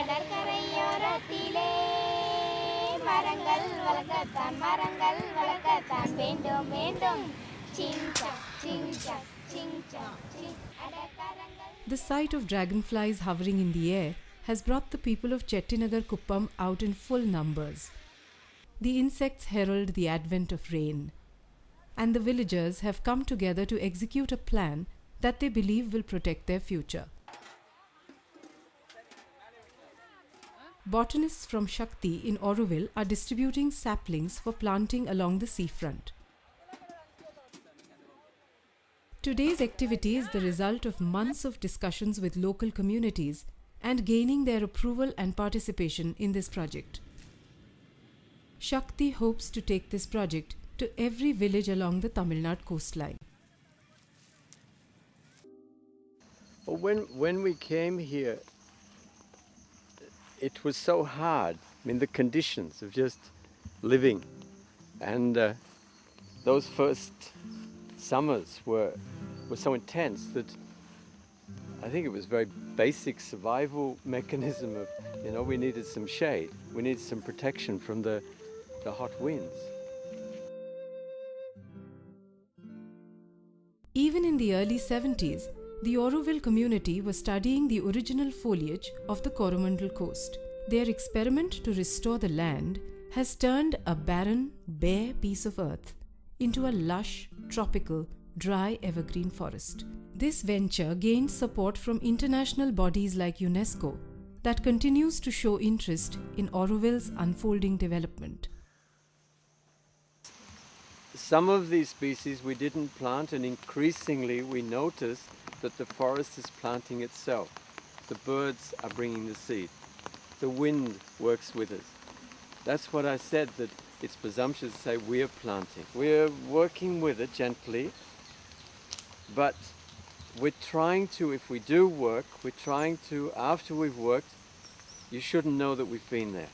கடற்கரையோரத்திலே மரங்கள் வளர்க்கத்தான் மரங்கள் வளர்க்கத்தான் வேண்டும் வேண்டும் சிங்சாக் சிங்சாக் சிங்சாக் Singh அடக்கரங்கள். The sight of dragonflies hovering in the air has brought the people of Chettinagar Kuppam out in full numbers. The insects herald the advent of rain, and the villagers have come together to execute a plan that they believe will protect their future. Botanists from Shakti in Auroville are distributing saplings for planting along the seafront. Today's activity is the result of months of discussions with local communities and gaining their approval and participation in this project. Shakti hopes to take this project to every village along the Tamil Nadu coastline. When we came here, it was so hard. I mean, the conditions of just living, and those first summers were so intense that I think it was very basic survival mechanism of, we needed some shade, we needed some protection from the hot winds. Even in the early 70s, the Auroville community was studying the original foliage of the Coromandel coast. Their experiment to restore the land has turned a barren, bare piece of earth into a lush, tropical, dry evergreen forest. This venture gained support from international bodies like UNESCO that continues to show interest in Auroville's unfolding development. Some of these species we didn't plant, and increasingly we notice that the forest is planting itself. The birds are bringing the seed. The wind works with us. That's what I said, that it's presumptuous to say we're planting. We're working with it gently, but we're trying to, if we do work, we're trying to, after we've worked, you shouldn't know that we've been there.